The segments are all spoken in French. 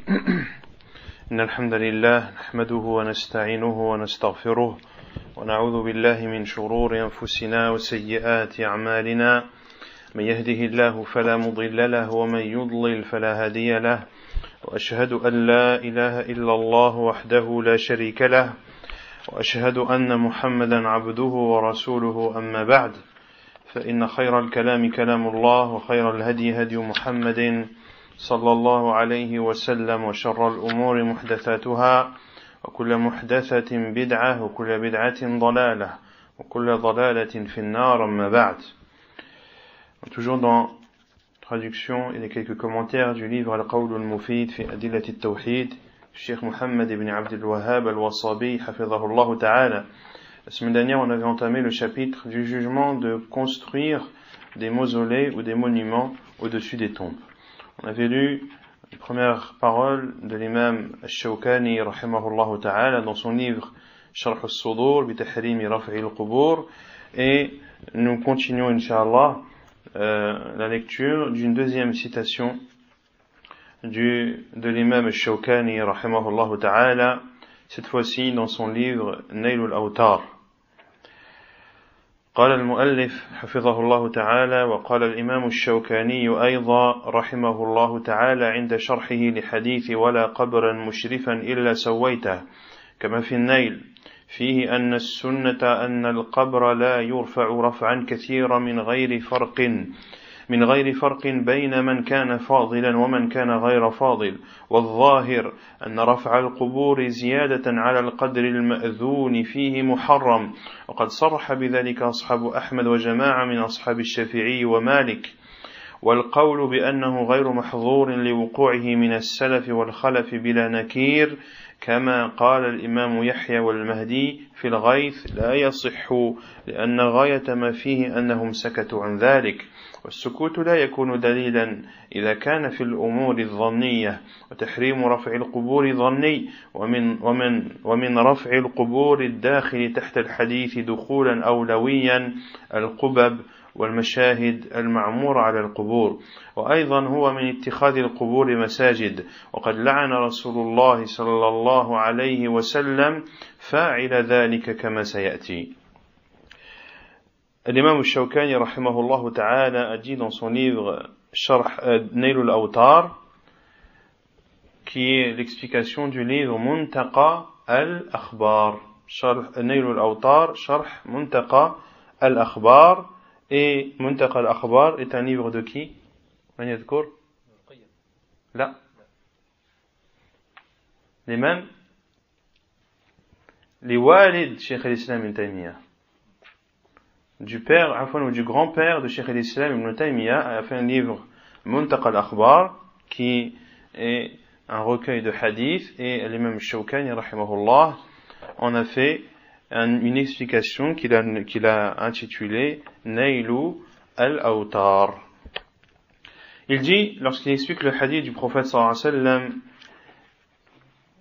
إن الحمد لله نحمده ونستعينه ونستغفره ونعوذ بالله من شرور أنفسنا وسيئات أعمالنا من يهده الله فلا مضل له ومن يضلل فلا هادي له وأشهد أن لا إله إلا الله وحده لا شريك له وأشهد أن محمدا عبده ورسوله أما بعد فإن خير الكلام كلام الله وخير الهدي هدي محمد صلى الله عليه وسلم وشر الأمور محدثاتها وكل محدثة بدعة وكل بدعة ضلالة وكل ضلالة في النار أما بعد. Toujours dans traduction et quelques commentaires du livre Al-Qawl al-Mufid fi Adillat al-Tawhid, Cheikh Mohammed ibn Abd al-Wahhab al-Wasabi, hafidhahullah ta'ala. La semaine dernière, on avait entamé le chapitre du jugement de construire des mausolées ou des monuments au-dessus des tombes. On avait lu la première parole de l'imam al-Shawkani, rahimahullah ta'ala, dans son livre Sharh al-Sudur, bi tahrimi raf'i al-qubur, et nous continuons, incha'Allah, la lecture d'une deuxième citation de l'imam al-Shawkani, rahimahullah ta'ala, cette fois-ci dans son livre Nail al-Awtar. قال المؤلف حفظه الله تعالى وقال الإمام الشوكاني أيضا رحمه الله تعالى عند شرحه لحديث ولا قبرا مشرفا إلا سويته كما في النيل فيه أن السنة أن القبر لا يرفع رفعا كثيرا من غير فرق بين من كان فاضلا ومن كان غير فاضل والظاهر أن رفع القبور زيادة على القدر المأذون فيه محرم وقد صرح بذلك أصحاب أحمد وجماعة من أصحاب الشافعي ومالك والقول بأنه غير محظور لوقوعه من السلف والخلف بلا نكير كما قال الإمام يحيى والمهدي في الغيث لا يصح لأن غاية ما فيه أنهم سكتوا عن ذلك والسكوت لا يكون دليلا إذا كان في الأمور الظنية وتحريم رفع القبور ظني ومن رفع القبور الداخل تحت الحديث دخولا أولويا القبب والمشاهد المعمورة على القبور وأيضا هو من اتخاذ القبور مساجد وقد لعن رسول الله صلى الله عليه وسلم فاعل ذلك كما سيأتي. L'imam al-Shawkani rahimahullah ta'ala a dit dans son livre Nail al-Awtar, qui est l'explication du livre Muntaqa al-Akhbar. Nail al-Awtar, Sharh Muntaqa al-Akhbar. Et Muntaqa al-Akhbar est un livre de qui? Man yadhkur? Là. L'imam? Les Walid, Cheikh al-Islam ibn Taymiyyah. Du père, ou du grand-père de Cheikh al-Islam ibn Taymiyyah a fait un livre Muntaqa al-Akhbar qui est un recueil de hadiths et l'imam Shawkani rahimahullah en a fait une explication qu'il a intitulée Nailu al-Awtar. Il dit, lorsqu'il explique le hadith du prophète sallallahu alayhi wa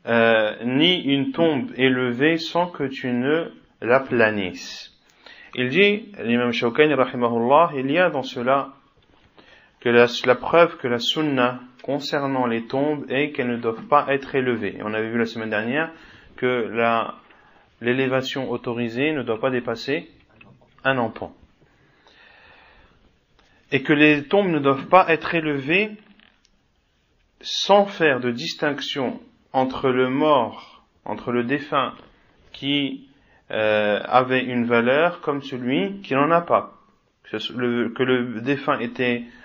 sallam, ni une tombe élevée sans que tu ne l'aplanisses. Il dit, l'imam Shawkani rahimahullah, il y a dans cela que la preuve que la sunna concernant les tombes est qu'elles ne doivent pas être élevées. Et on avait vu la semaine dernière que l'élévation autorisée ne doit pas dépasser un empan. Et que les tombes ne doivent pas être élevées sans faire de distinction entre le mort, entre le défunt qui avait une valeur comme celui qui n'en a pas. Que le défunt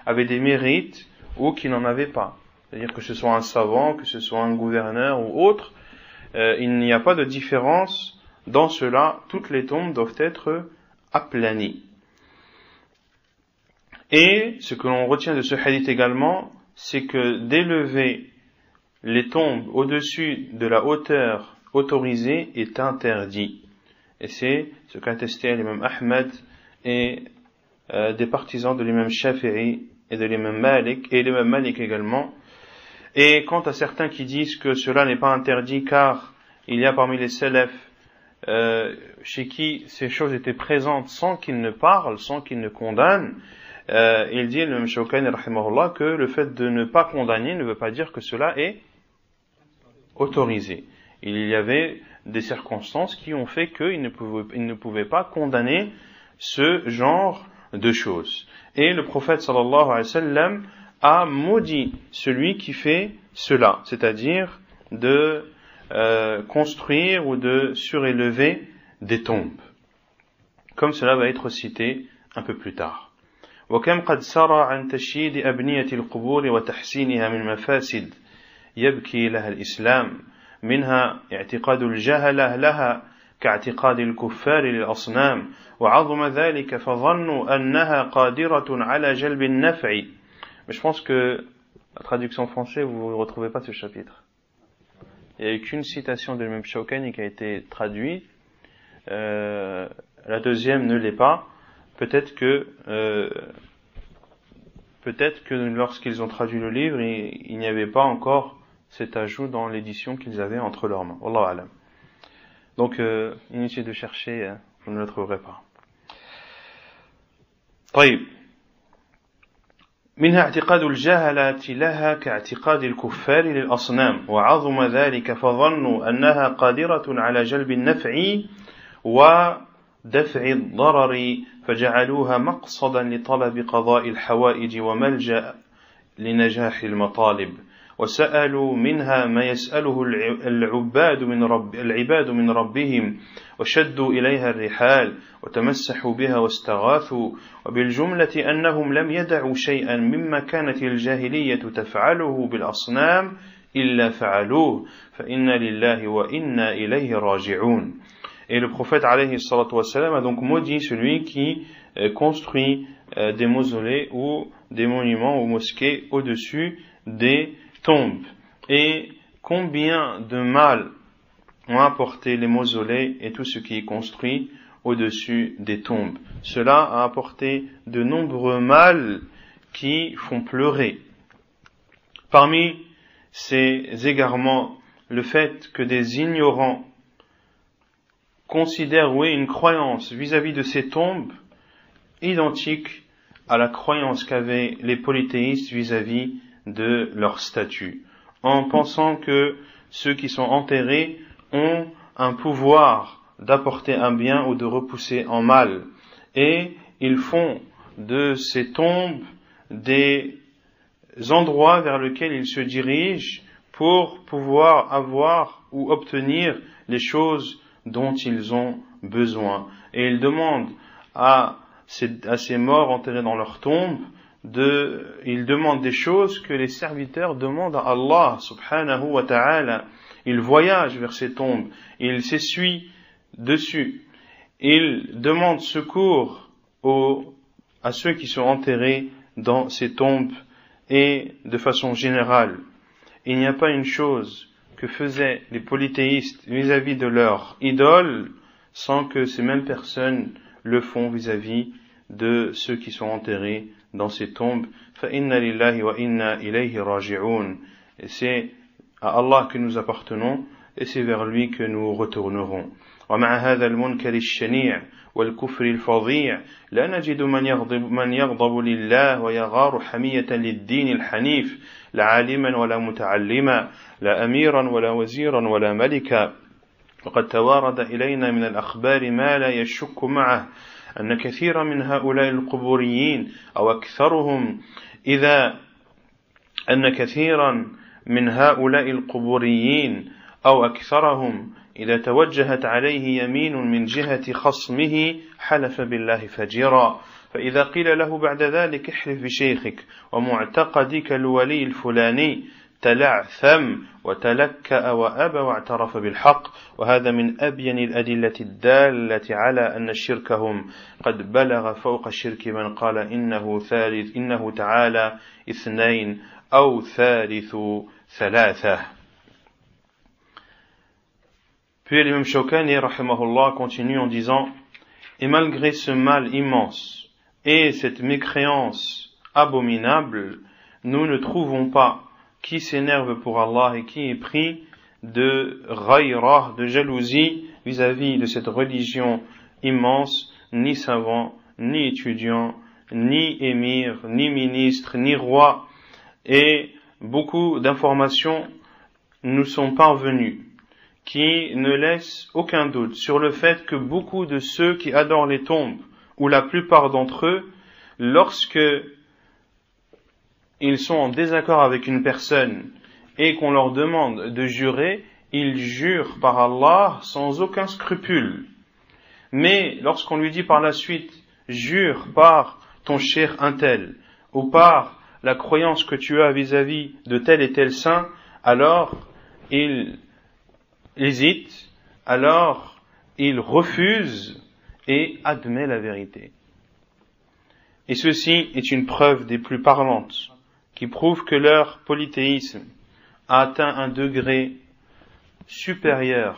avait des mérites ou qu'il n'en avait pas. C'est-à-dire que ce soit un savant, que ce soit un gouverneur ou autre, il n'y a pas de différence dans cela. Toutes les tombes doivent être aplanies. Et ce que l'on retient de ce hadith également, c'est que d'élever les tombes au-dessus de la hauteur autorisée est interdit. Et c'est ce qu'a attesté l'imam Ahmed et des partisans de l'imam Shafi'i et de l'imam Malik, et l'imam Malik également. Et quant à certains qui disent que cela n'est pas interdit car il y a parmi les salafs chez qui ces choses étaient présentes sans qu'ils ne parlent, sans qu'ils ne condamnent, il dit, le Shawkani rahimahullah, que le fait de ne pas condamner ne veut pas dire que cela est autorisé. Il y avait des circonstances qui ont fait qu'ils ne pouvaient pas condamner ce genre de choses. Et le prophète sallallahu alayhi wa sallam a maudit celui qui fait cela, c'est-à-dire de construire ou de surélever des tombes, comme cela va être cité un peu plus tard. وكم قد سرى عن تشييد أبنية القبور وتحسينها من مفاسد يبكي لها الإسلام منها اعتقاد الجهلة لها كاعتقاد الكفار للأصنام وعظم ذلك فظنوا أنها قادرة على جلب النفع. Mais je pense que la traduction française, vous ne retrouvez pas ce chapitre. Il n'y a eu qu'une citation de l'imam Shawkani qui a été traduite. La deuxième ne l'est pas. Peut-être que lorsqu'ils ont traduit le livre, il n'y avait pas encore cet ajout dans l'édition qu'ils avaient entre leurs mains. Wallahu alam. Donc, inutile de chercher, vous ne le trouverez pas. طيب. منها اعتقاد الجهلة لها كاعتقاد الكفار للأصنام وعظم ذلك فظنوا أنها قادرة على جلب النفع ودفع الضرر فجعلوها مقصدا لطلب قضاء الحوائج وملجأ لنجاح المطالب وسألوا منها ما يسأله العباد من ربهم وشدوا إليها الرحال وتمسحوا بها واستغاثوا وبالجملة أنهم لم يدعوا شيئا مما كانت الجاهلية تفعله بالأصنام إلا فعلوه فإن لله وإنا إليه راجعون. Et le prophète alayhi salatu wassalam a donc maudit celui qui construit des mausolées ou des monuments ou mosquées au-dessus des tombes. Et combien de mal ont apporté les mausolées et tout ce qui est construit au-dessus des tombes. Cela a apporté de nombreux mal qui font pleurer. Parmi ces égarements, le fait que des ignorants considèrent une croyance vis-à-vis de ces tombes identique à la croyance qu'avaient les polythéistes vis-à-vis de leur statue, en pensant que ceux qui sont enterrés ont un pouvoir d'apporter un bien ou de repousser un mal, et ils font de ces tombes des endroits vers lesquels ils se dirigent pour pouvoir avoir ou obtenir les choses dont ils ont besoin. Et ils demandent à ces morts enterrés dans leur tombe, ils demandent des choses que les serviteurs demandent à Allah subhanahu wa ta'ala. Ils voyagent vers ces tombes, ils s'essuient dessus, ils demandent secours à ceux qui sont enterrés dans ces tombes, et de façon générale, il n'y a pas une chose que faisaient les polythéistes vis-à-vis de leurs idoles sans que ces mêmes personnes le font vis-à-vis de ceux qui sont enterrés dans ces tombes. فَإِنَّ لِلَّهِ وَإِنَّا إِلَيْهِ رَاجِعُونَ. Et c'est à Allah que nous appartenons et c'est vers lui que nous retournerons. ومع هذا المنكر الشنيع والكفر الفظيع لا نجد من يغضب لله ويغار حمية للدين الحنيف لا عالما ولا متعلما لا أميرا ولا وزيرا ولا ملكا. وقد توارد إلينا من الأخبار ما لا يشك معه أن كثيرا من هؤلاء القبوريين أو أكثرهم إذا توجهت عليه يمين من جهة خصمه حلف بالله فجرا. فإذا قيل له بعد ذلك احلف بشيخك ومعتقدك الولي الفلاني تلعثم وتلكأ وأبى واعترف بالحق. وهذا من أبين الأدلة الدالة على أن شركهم قد بلغ فوق شرك من قال إنه تعالى اثنين أو ثالث ثلاثة. Puis l'imam Shawkani rahimahullah continue en disant: et malgré ce mal immense et cette mécréance abominable, nous ne trouvons pas qui s'énerve pour Allah et qui est pris de ghayrah, de jalousie vis-à-vis de cette religion immense, ni savant, ni étudiant, ni émir, ni ministre, ni roi, et beaucoup d'informations nous sont parvenus, qui ne laissent aucun doute sur le fait que beaucoup de ceux qui adorent les tombes, ou la plupart d'entre eux, lorsque ils sont en désaccord avec une personne et qu'on leur demande de jurer, ils jurent par Allah sans aucun scrupule. Mais lorsqu'on lui dit par la suite, jure par ton cher untel, ou par la croyance que tu as vis-à-vis de tel et tel saint, alors il hésite, alors il refuse et admet la vérité. Et ceci est une preuve des plus parlantes, qui prouve que leur polythéisme a atteint un degré supérieur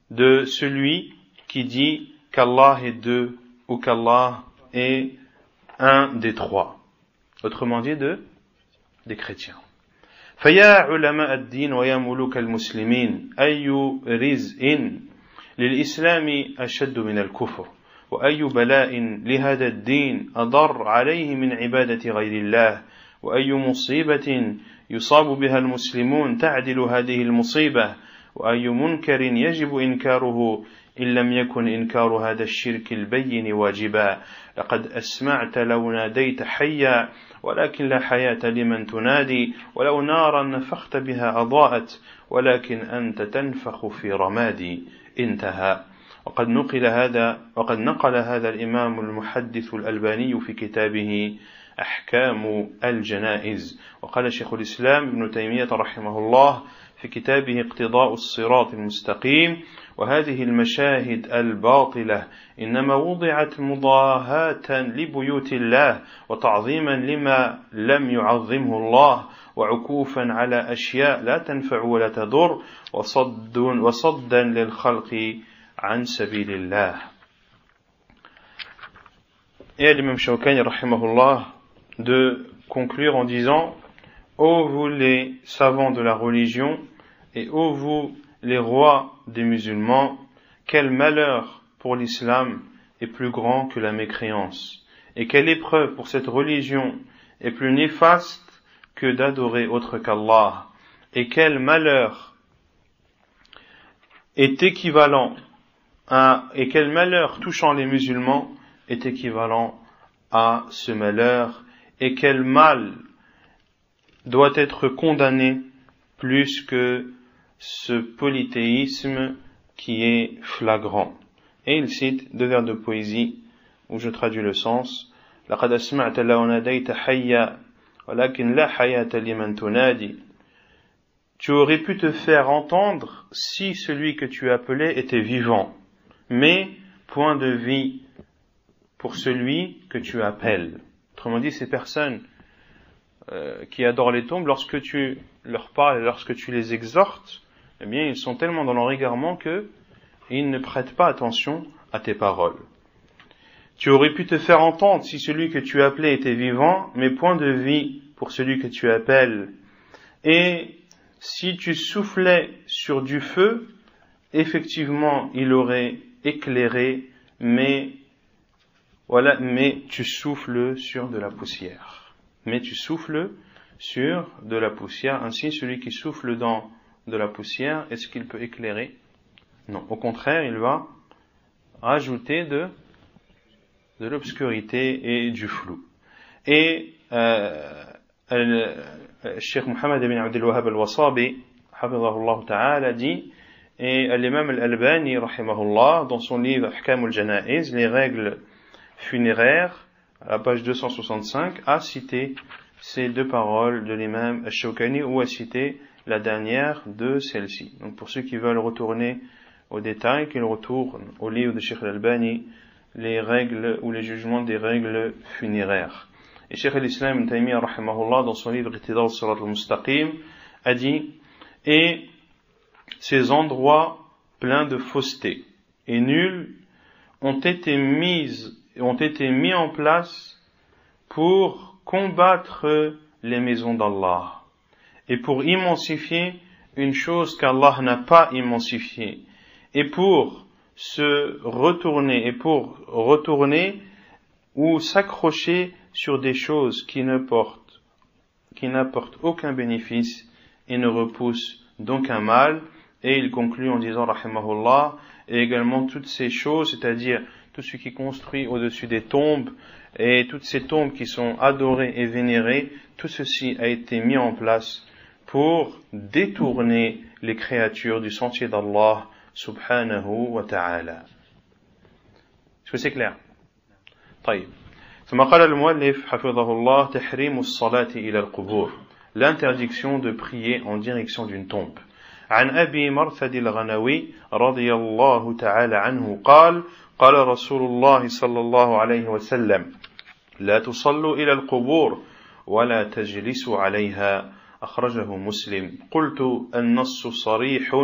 de celui qui dit qu'Allah est deux ou qu'Allah est un des trois. Autrement dit, des chrétiens. فيا علماء الدين ويا ملوك المسلمين أي رزء للإسلام أشد من الكفر وأي بلاء لهذا الدين أضر عليه من عبادة غير الله وأي مصيبة يصاب بها المسلمون تعدل هذه المصيبة وأي منكر يجب إنكاره إن لم يكن إنكار هذا الشرك البين واجبا لقد أسمعت لو ناديت حيا ولكن لا حياة لمن تنادي ولو نارا نفخت بها أضاءت ولكن أنت تنفخ في رمادي انتهى وقد نقل هذا الإمام المحدث الألباني في كتابه أحكام الجنائز وقال شيخ الإسلام ابن تيمية رحمه الله في كتابه اقتضاء الصراط المستقيم وهذه المشاهد الباطلة إنما وضعت مضاهاة لبيوت الله وتعظيما لما لم يعظمه الله وعكوفا على أشياء لا تنفع ولا تضر وصدا للخلق عن سبيل الله. Et l'imam Shawkani rahimahullah de conclure en disant: ô vous les savants de la religion et ô vous les rois des musulmans, quel malheur pour l'islam est plus grand que la mécréance, et quelle épreuve pour cette religion est plus néfaste que d'adorer autre qu'Allah, et quel malheur est équivalent et quel malheur touchant les musulmans est équivalent à ce malheur, et quel mal doit être condamné plus que ce polythéisme qui est flagrant. Et il cite deux vers de poésie où je traduis le sens. لقد أسمعت لو ناديت حيا ولكن لا حياة لمن تنادي. Tu aurais pu te faire entendre si celui que tu appelais était vivant, mais point de vie pour celui que tu appelles. Autrement dit, ces personnes qui adorent les tombes, lorsque tu leur parles et lorsque tu les exhortes, eh bien, ils sont tellement dans leur égarement que ils ne prêtent pas attention à tes paroles. Tu aurais pu te faire entendre si celui que tu appelais était vivant, mais point de vie pour celui que tu appelles. Et si tu soufflais sur du feu, effectivement, il aurait éclairé, mais tu souffles sur de la poussière. Mais tu souffles sur de la poussière. Ainsi, celui qui souffle dans de la poussière, est-ce qu'il peut éclairer? Non. Au contraire, il va rajouter de l'obscurité et du flou. Et Cheikh Mohammed ibn Abdel Wahhab al-Wasabi, hafidhahullah ta'ala, dit, et l'imam al-Albani, rahimahullah, dans son livre Ahkam al-Janaiz, les règles funéraires, à la page 265, a cité ces deux paroles de l'imam al-Shawkani, ou a cité la dernière de celle-ci. Donc pour ceux qui veulent retourner aux détails, qu'ils retournent au livre de Cheikh al-Albani, les règles ou les jugements des règles funéraires. Et Cheikh al-Islam ibn Taymiyyah rahimahullah, dans son livre Iqtida as-Sirat al-Mustaqim, a dit: et ces endroits pleins de fausseté et nuls ont été mis en place pour combattre les maisons d'Allah et pour immensifier une chose qu'Allah n'a pas immensifiée, et pour retourner ou s'accrocher sur des choses qui n'apportent aucun bénéfice et ne repoussent donc un mal, et il conclut en disant rahimahullah, et également toutes ces choses, c'est-à-dire tout ce qui construit au-dessus des tombes, et toutes ces tombes qui sont adorées et vénérées, tout ceci a été mis en place pour détourner les créatures du sentier d'Allah subhanahu wa ta'ala. Est-ce que c'est clair? طيب. ثم قال المؤلف حفظه الله تحريم الصلاة إلى القبور, l'interdiction de prier en direction d'une tombe. عن أبي مرثد الغنوي رضي الله تعالى عنه قال قال رسول الله صلى الله عليه وسلم لا تصلوا إلى القبور ولا تجلسوا عليها أخرجه مسلم. قلت النص صريح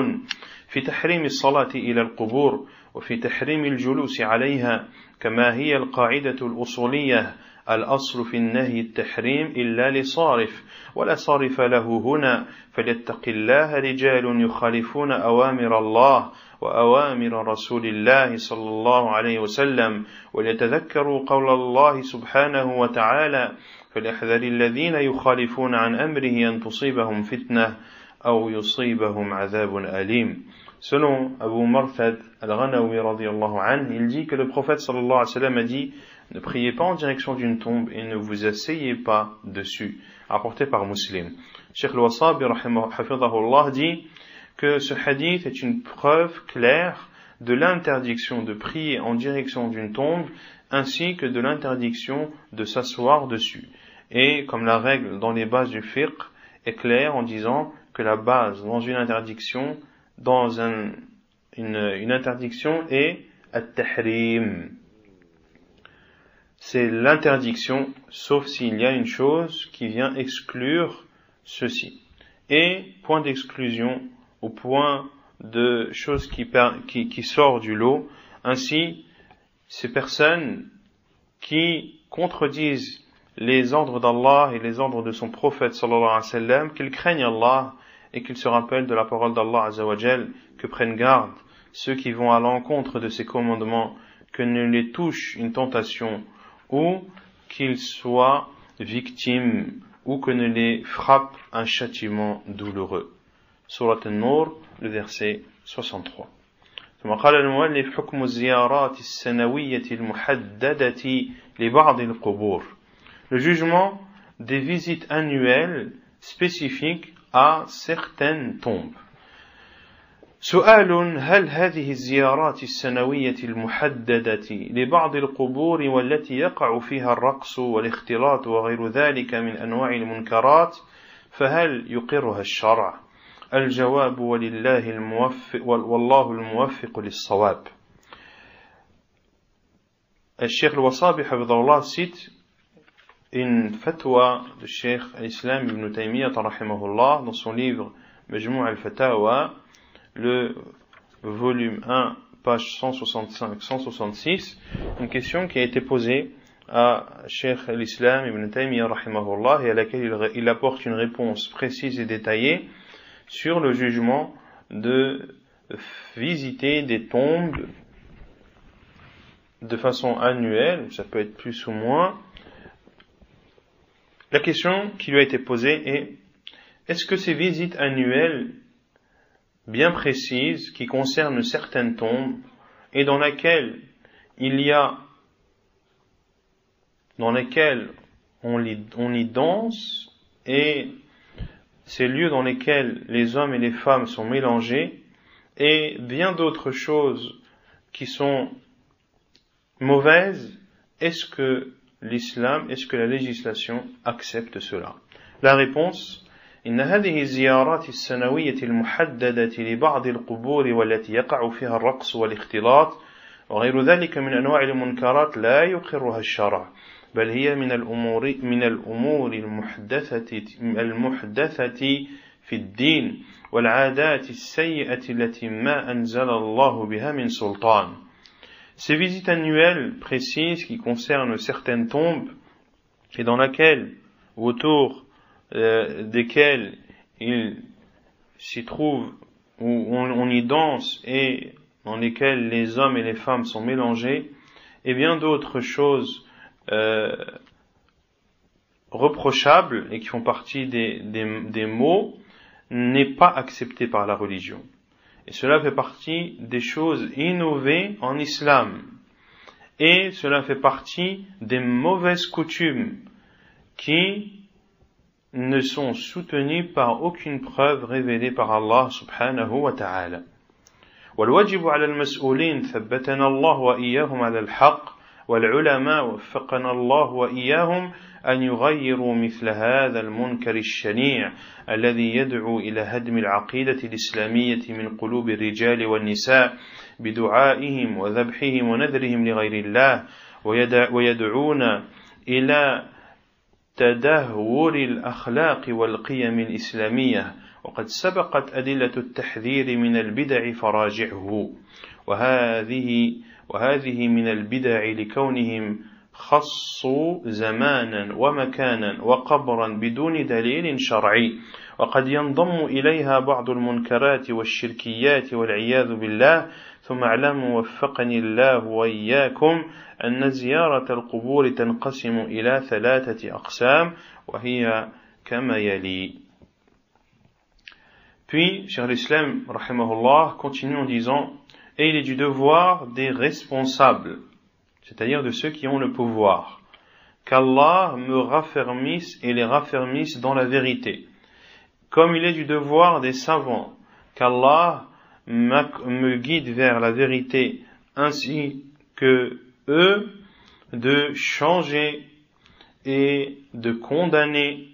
في تحريم الصلاة إلى القبور وفي تحريم الجلوس عليها كما هي القاعدة الأصولية الأصل في النهي التحريم إلا لصارف ولا صارف له هنا فليتق الله رجال يخالفون أوامر الله وأوامر رسول الله صلى الله عليه وسلم وليتذكروا قول الله سبحانه وتعالى فليحذر الذين يخالفون عن أمره أن تصيبهم فتنة أو يصيبهم عذاب أليم. Selon Abu Marthad al-Ghanawi radiyallahu anhu, il dit que le prophète sallallahu alayhi wa sallam a dit ne priez pas en direction d'une tombe et ne vous asseyez pas dessus, rapporté par Muslim. Cheikh al-Wasabi hafidhahullah dit que ce hadith est une preuve claire de l'interdiction de prier en direction d'une tombe ainsi que de l'interdiction de s'asseoir dessus. Et comme la règle dans les bases du fiqh est claire en disant que la base dans une interdiction une interdiction est at-tahrim. C'est l'interdiction, sauf s'il y a une chose qui vient exclure ceci. Et point d'exclusion, au point de chose qui sort du lot, ainsi, ces personnes qui contredisent les ordres d'Allah et les ordres de son prophète sallallahu alayhi wa sallam, qu'ils craignent Allah et qu'ils se rappellent de la parole d'Allah azza wa jal, que prennent garde ceux qui vont à l'encontre de ses commandements, que ne les touche une tentation ou qu'ils soient victimes ou que ne les frappe un châtiment douloureux. Surat An-Nur, le verset 63. ثم قال المؤلف حكم الزيارات السنوية المحددة لبعض القبور. Le jugement des visites annuelles spécifiques à certaines tombes. سؤال هل هذه الزيارات السنوية المحددة لبعض القبور والتي يقع فيها الرقص والاختلاط وغير ذلك من أنواع المنكرات فهل يقرها الشرع؟ الجواب ولله الموفق والله الموفق للصواب. الشيخ الوصابي حفظه الله cite une fatwa de Cheikh al-Islam ibn Taymiyyah rahimahullah dans son livre Majmou' al-Fatawa, le volume 1, page 165-166, une question qui a été posée à Cheikh al-Islam ibn Taymiyyah rahimahullah et à laquelle il apporte une réponse précise et détaillée sur le jugement de visiter des tombes de façon annuelle, ça peut être plus ou moins. La question qui lui a été posée est: est-ce que ces visites annuelles bien précises qui concernent certaines tombes et dans lesquelles on y danse et ces lieux dans lesquels les hommes et les femmes sont mélangés et bien d'autres choses qui sont mauvaises, est-ce que l'islam, est-ce que la législation accepte cela? La réponse: إن هذه الزيارات السنوية المحددة لبعض القبور والتي يقع فيها الرقص والاختلاط وغير ذلك من أنواع المنكرات لا يقرها الشرع بل هي من الأمور المحدثة في الدين والعادات السيئة التي ما أنزل الله بها من سلطان. Ces visites annuelles précises qui concernent certaines tombes et dans laquelle, autour desquelles il s'y trouve, où on y danse et dans lesquelles les hommes et les femmes sont mélangés, et bien d'autres choses reprochables et qui font partie des maux, n'est pas accepté par la religion. Et cela fait partie des choses innovées en islam. Et cela fait partie des mauvaises coutumes qui ne sont soutenues par aucune preuve révélée par Allah subhanahu wa ta'ala. والواجب على المسؤولين ثبتنا الله وإياهم على الحق والعلماء وفقنا الله وإياهم أن يغيروا مثل هذا المنكر الشنيع الذي يدعو إلى هدم العقيدة الإسلامية من قلوب الرجال والنساء بدعائهم وذبحهم ونذرهم لغير الله ويدعون إلى تدهور الأخلاق والقيم الإسلامية وقد سبقت أدلة التحذير من البدع فراجعه وهذه من البدع لكونهم خصوا زمانا ومكانا وقبرا بدون دليل شرعي وقد ينضم إليها بعض المنكرات والشركيات والعياذ بالله ثم اعلموا وفقني الله وإياكم أن زيارة القبور تنقسم إلى 3 أقسام وهي كما يلي. Puis, Cheikh al-Islam, rahimahullah, continue en disant, et il est du devoir des responsables, c'est-à-dire de ceux qui ont le pouvoir, qu'Allah me raffermisse et les raffermisse dans la vérité, comme il est du devoir des savants, qu'Allah me guide vers la vérité, ainsi que eux, de changer et de condamner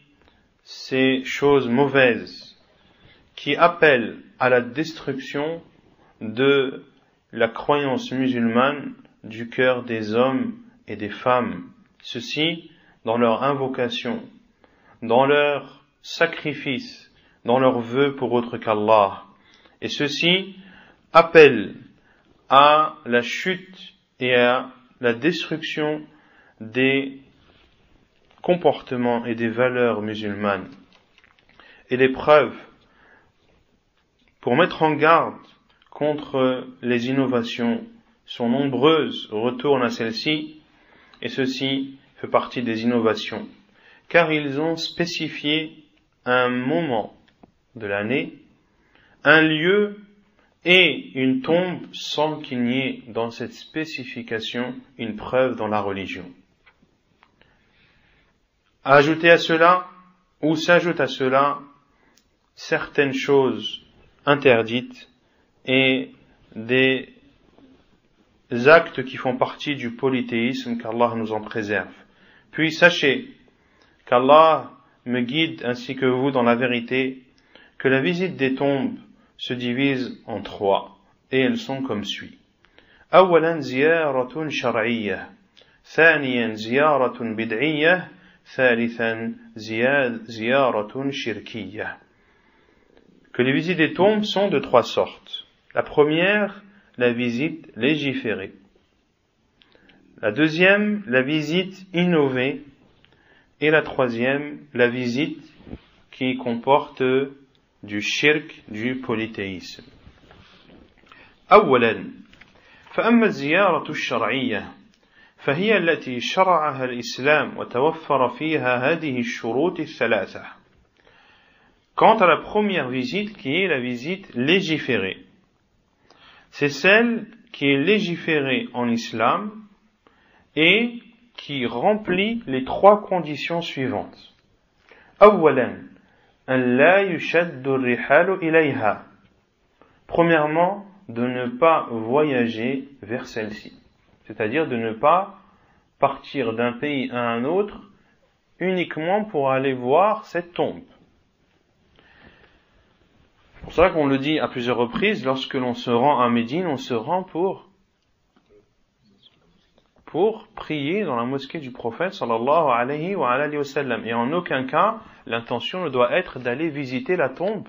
ces choses mauvaises qui appellent à la destruction de la croyance musulmane du cœur des hommes et des femmes. Ceci dans leur invocation, dans leur sacrifice, dans leurs vœux pour autre qu'Allah. Et ceci appelle à la chute et à la destruction des comportements et des valeurs musulmanes. Et les preuves pour mettre en garde contre les innovations sont nombreuses, retournent à celles-ci, et ceci fait partie des innovations, car ils ont spécifié un moment de l'année, un lieu et une tombe sans qu'il n'y ait dans cette spécification une preuve dans la religion. Ajouter à cela, ou s'ajoute à cela, certaines choses interdites et des actes qui font partie du polythéisme, qu'Allah nous en préserve. Puis sachez qu'Allah me guide ainsi que vous dans la vérité, que la visite des tombes se divise en 3 et elles sont comme suit. أولا زيارة شرعية ثانيا زيارة بدعية ثالثا زيارة شركية. Que les visites des tombes sont de 3 sortes. La première, la visite légiférée. La deuxième, la visite innovée. Et la troisième, la visite qui comporte du shirk, du polythéisme. أولا فأما الزيارة الشرعية فهي التي شرعها الإسلام وتوفر فيها هذه الشروط الثلاثة. Quant à la première visite, qui est la visite légiférée, c'est celle qui est légiférée en islam et qui remplit les 3 conditions suivantes. أولا أن لا يشد الرحال إليها. Premièrement, de ne pas voyager vers celle-ci, c'est-à-dire de ne pas partir d'un pays à un autre uniquement pour aller voir cette tombe. C'est pour ça qu'on le dit à plusieurs reprises, lorsque l'on se rend à Médine, on se rend pour prier dans la mosquée du prophète sallallahu alayhi wa sallam. Et en aucun cas, l'intention ne doit être d'aller visiter la tombe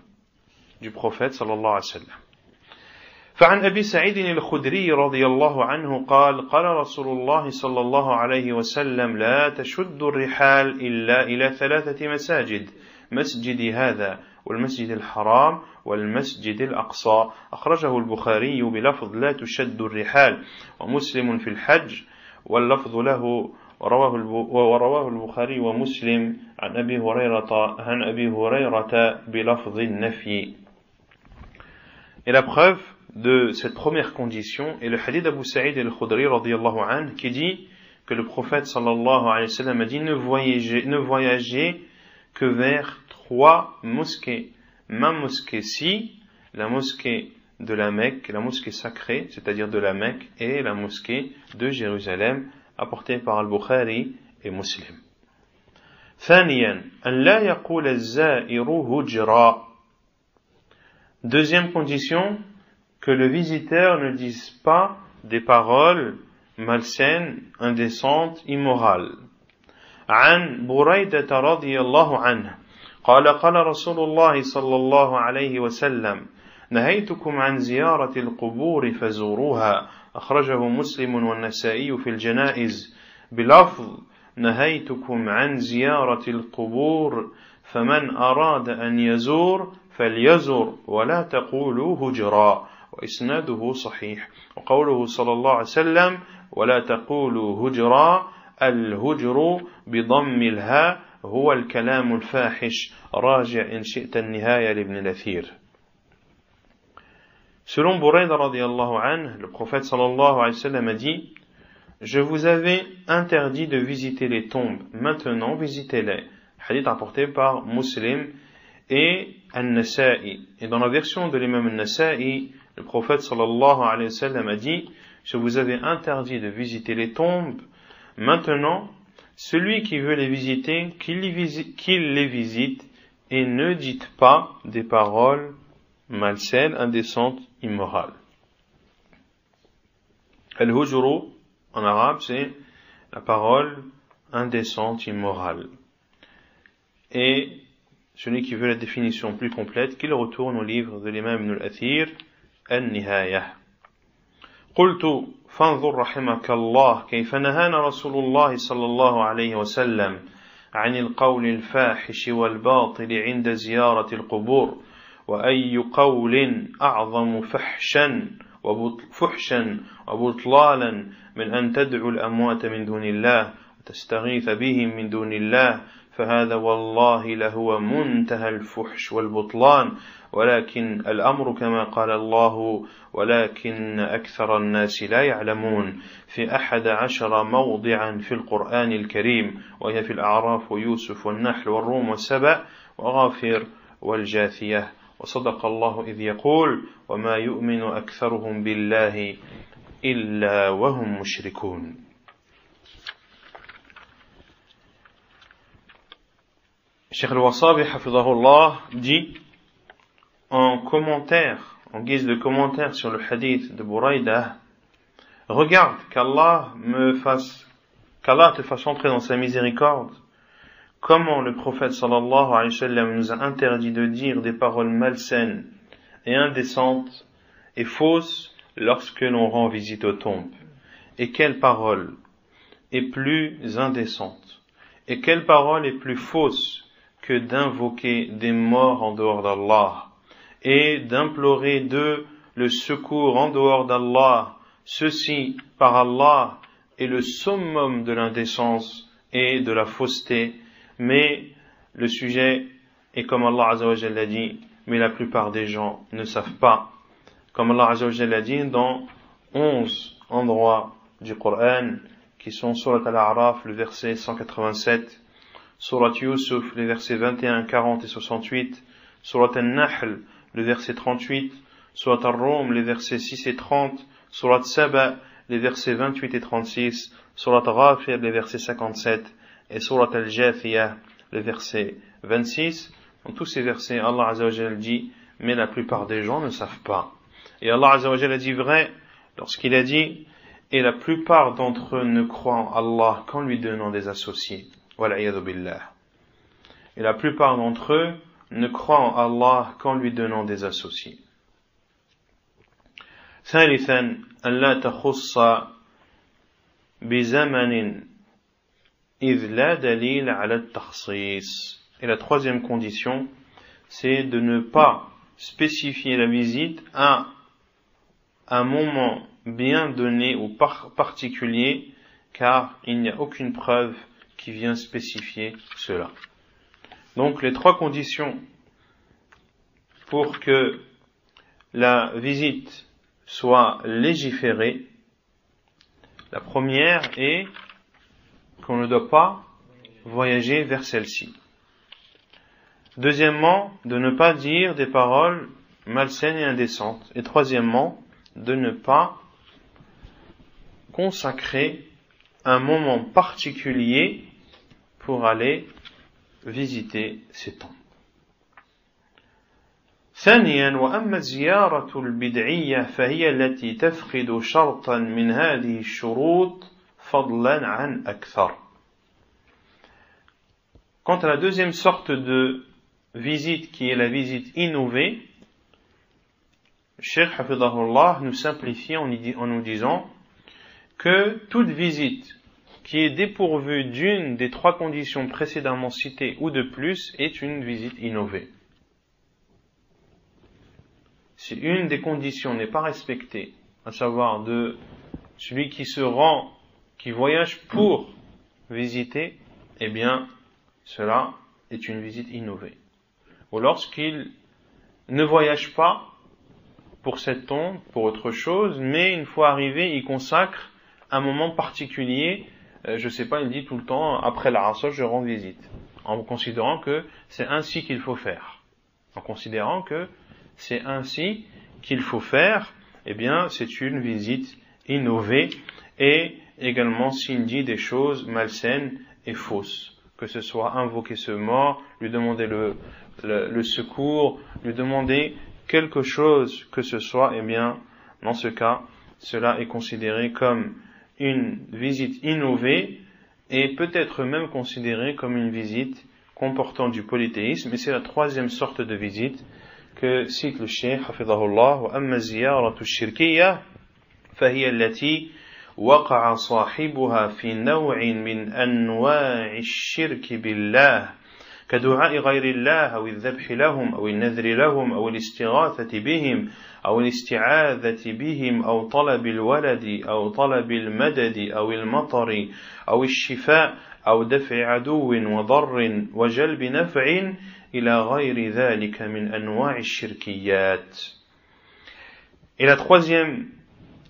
du prophète sallallahu alayhi wa sallam. فعن أبي سعيد الخدري رضي الله عنه قال قال رسول الله صلى الله عليه وسلم لا تشد الرحال إلا إلى 3 مساجد مسجد هذا والمسجد الحرام والمسجد الأقصى أخرجه البخاري بلفظ لا تشد الرحال ومسلم في الحج واللفظ له ورواه البخاري ومسلم عن أبي هريرة بلفظ النفي. Et la preuve de cette première condition est le hadith d'Abu Sa'id al-Khudri radiyallahu anhu qui dit que le prophète sallallahu alayhi wa sallam a dit ne voyagez que vers 3 mosquées. Ma mosquée-ci, la mosquée de la Mecque, la mosquée sacrée, c'est-à-dire de la Mecque, et la mosquée de Jérusalem, apportée par Al-Bukhari et Muslim. ثانيا أن لا يقول الزائر هجرا. Deuxième condition, que le visiteur ne dise pas des paroles malsaines, indécentes, immorales. عن بريدة رضي الله عنه قال قال رسول الله صلى الله عليه وسلم نهيتكم عن زيارة القبور فزوروها أخرجه مسلم والنسائي في الجنائز بلفظ نهيتكم عن زيارة القبور فمن أراد أن يزور فليزر ولا تقولوا هجرا وإسناده صحيح وقوله صلى الله عليه وسلم ولا تقولوا هجرا الهجر بضم الهاء هو الكلام الفاحش راجع إن شئت النهاية لابن الأثير. Selon Burayda radiyallahu anhu, le prophète sallallahu alayhi wa sallam a dit: je vous avais interdit de visiter les tombes, maintenant visitez-les. Hadith rapporté par Muslim et An-Nasa'i. Et dans la version de l'imam An-Nasa'i, le prophète sallallahu alayhi wa sallam a dit: je vous avais interdit de visiter les tombes, maintenant celui qui veut les visiter, qu'il les visite, et ne dites pas des paroles malsaines, indécentes, immorales. Al-hujru, en arabe, c'est la parole indécente, immorale. Et celui qui veut la définition plus complète, qu'il retourne au livre de l'imam Ibn al-Athir, An-Nihaya. قلت فانظر رحمك الله كيف نهانا رسول الله صلى الله عليه وسلم عن القول الفاحش والباطل عند زيارة القبور وأي قول أعظم فحشا وبطلالا من أن تدعو الأموات من دون الله وتستغيث بهم من دون الله فهذا والله لهو منتهى الفحش والبطلان ولكن الأمر كما قال الله ولكن أكثر الناس لا يعلمون في 11 موضعا في القرآن الكريم وهي في الأعراف ويوسف والنحل والروم والسبأ وغافر والجاثية وصدق الله إذ يقول وما يؤمن أكثرهم بالله إلا وهم مشركون. Cheikh al-Wasabi hafidhahullah dit en commentaire, en guise de commentaire sur le hadith de Burayda: regarde qu'Allah te fasse entrer dans sa miséricorde. Comment le prophète sallallahu alayhi wa sallam nous a interdit de dire des paroles malsaines et indécentes et fausses lorsque l'on rend visite aux tombes. Et quelle parole est plus indécente et quelle parole est plus fausse que d'invoquer des morts en dehors d'Allah et d'implorer d'eux le secours en dehors d'Allah. Ceci, par Allah, est le summum de l'indécence et de la fausseté, mais le sujet est comme Allah Azza wa Jalla l'a dit, mais la plupart des gens ne savent pas. Comme Allah Azza wa Jalla l'a dit dans 11 endroits du Coran, qui sont Surat Al-A'raf, le verset 187, Surat Yusuf, les versets 21, 40 et 68, Surat Al-Nahl, le verset 38, Surat Al-Rum, les versets 6 et 30, Surat Saba, les versets 28 et 36, Surat Ghafir, les versets 57, et Surat Al-Jathiyah, le verset 26. Dans tous ces versets, Allah Azza wa Jalla dit, mais la plupart des gens ne savent pas. Et Allah Azza wa Jalla dit vrai, lorsqu'il a dit, et la plupart d'entre eux ne croient en Allah qu'en lui donnant des associés. Wal'iyadu billah. Et la plupart d'entre eux ne croient en Allah qu'en lui donnant des associés. ثالثا أن لا تخص بزمن إذ لا دليل على التخصيص. Et la troisième condition, c'est de ne pas spécifier la visite à un moment bien donné ou particulier car il n'y a aucune preuve qui vient spécifier cela. Donc les trois conditions pour que la visite soit légiférée, la première est qu'on ne doit pas voyager vers celle-ci. Deuxièmement, de ne pas dire des paroles malsaines et indécentes. Et troisièmement, de ne pas consacrer un moment particulier pour aller visiter ces tombes. ثانيا وأما الزيارة البدعية فهي التي تفقد شرطا من هذه الشروط فضلا عن أكثر. Quant à la deuxième sorte de visite qui est la visite innovée, Cheikh Hafidahullah nous simplifie en nous disant que toute visite qui est dépourvue d'une des trois conditions précédemment citées ou de plus est une visite innovée. Si une des conditions n'est pas respectée, à savoir de celui qui se rend, qui voyage pour visiter, eh bien, cela est une visite innovée. Ou lorsqu'il ne voyage pas pour cette tombe, pour autre chose, mais une fois arrivé, il consacre un moment particulier, je sais pas, il dit tout le temps, après la Asr, je rends visite, en considérant que c'est ainsi qu'il faut faire. En considérant que c'est ainsi qu'il faut faire, eh bien, c'est une visite innovée, et également s'il dit des choses malsaines et fausses, que ce soit invoquer ce mort, lui demander le secours, lui demander quelque chose que ce soit, eh bien, dans ce cas, cela est considéré comme une visite innovée et peut-être même considéré comme une visite comportant du polythéisme, et c'est la troisième sorte de visite que cite le Cheikh Hafidahullah. وأما الزيارة الشركية فهي التي وقع صاحبها في نوع من أنواع الشرك بالله كدعاء غير الله أو الذبح لهم أو النذر لهم أو الاستغاثة بهم أو الاستعاذة بهم أو طلب الولد أو طلب المدد أو المطر أو الشفاء أو دفع عدو وضر وجلب نفع إلى غير ذلك من أنواع الشركيات. Et la troisième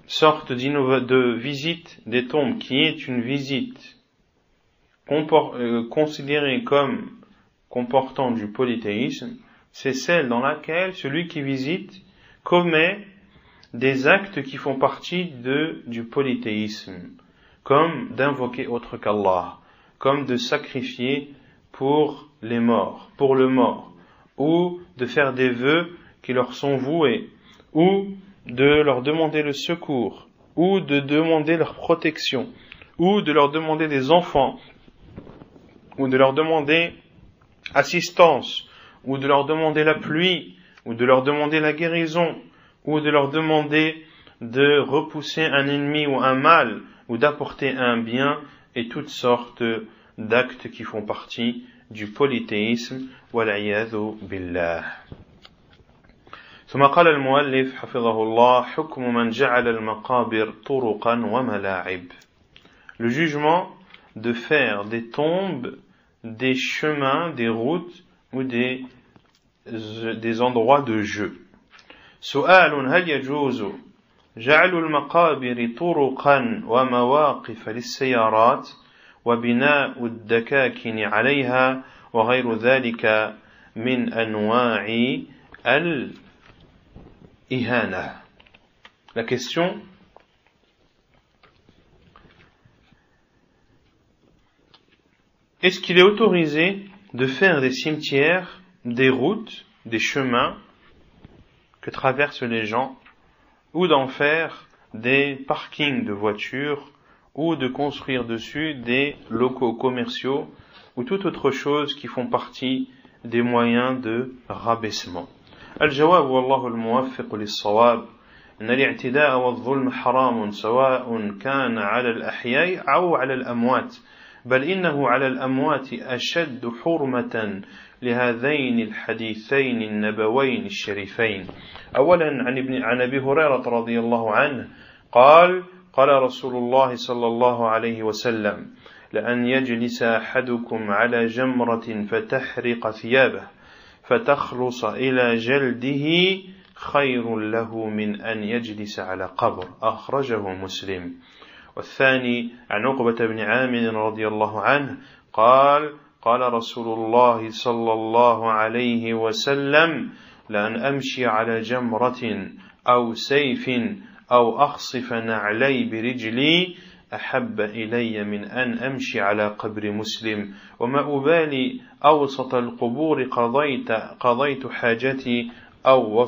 sorte de visite des tombes, qui est une visite considérée comme comportant du polythéisme, c'est celle dans laquelle celui qui visite commet des actes qui font partie du polythéisme, comme d'invoquer autre qu'Allah, comme de sacrifier pour les morts, pour le mort, ou de faire des vœux qui leur sont voués, ou de leur demander le secours, ou de demander leur protection, ou de leur demander des enfants, ou de leur demander assistance, ou de leur demander la pluie, ou de leur demander la guérison, ou de leur demander de repousser un ennemi ou un mal, ou d'apporter un bien, et toutes sortes d'actes qui font partie du polythéisme, wal'iyadhu billah. ثم قال المؤلف حفظه الله حكم من جعل المقابر طرقا وملاعب. Le jugement de faire des tombes des chemins, des routes ou des endroits de jeu. سؤال هل يجوز جعل المقابر طرقا ومواقف للسيارات وبناء الدكاكين عليها وغير ذلك من أنواع الإهانة. La question est-ce qu'il est autorisé de faire des cimetières, des routes, des chemins que traversent les gens, ou d'en faire des parkings de voitures, ou de construire dessus des locaux commerciaux, ou toute autre chose qui font partie des moyens de rabaissement. الجواب والله الموفق للصواب أن الاعتداء والظلم حرام سواء كان على الأحياء أو على الأموات بل إنه على الأموات أشد حرمة لهذين الحديثين النبوين الشريفين. أولا عن أبي هريرة رضي الله عنه قال قال رسول الله صلى الله عليه وسلم لأن يجلس أحدكم على جمرة فتحرق ثيابه فتخلص إلى جلده خير له من أن يجلس على قبر أخرجه مسلم. والثاني عن عقبة بن عامر رضي الله عنه قال قال رسول الله صلى الله عليه وسلم لأن أمشي على جمرة أو سيف أو أخصف نعلي برجلي أحب إلي من أن أمشي على قبر مسلم وما أبالي أوسط القبور قضيت حاجتي أو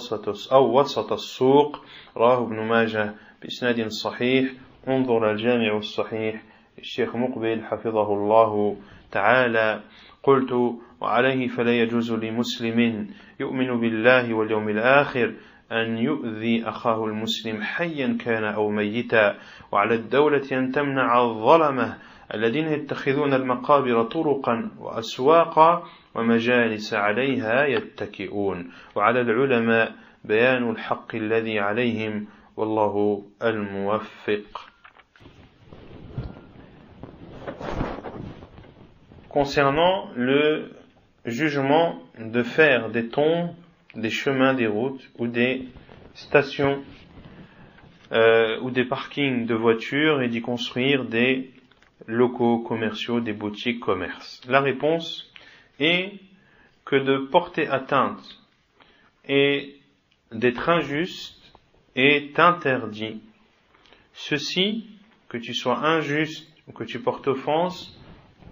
وسط السوق. رواه ابن ماجه بإسناد صحيح. انظر الجامع الصحيح الشيخ مقبل حفظه الله تعالى. قلت وعليه فلا يجوز لمسلم يؤمن بالله واليوم الآخر أن يؤذي أخاه المسلم حيا كان أو ميتا، وعلى الدولة أن تمنع الظلمة الذين يتخذون المقابر طرقا وأسواقا ومجالس عليها يتكئون، وعلى العلماء بيان الحق الذي عليهم والله الموفق. Concernant le jugement de faire des tombes, des chemins, des routes ou des stations ou des parkings de voitures et d'y construire des locaux commerciaux, des boutiques commerces. La réponse est que de porter atteinte et d'être injuste est interdit. Ceci, que tu sois injuste ou que tu portes offense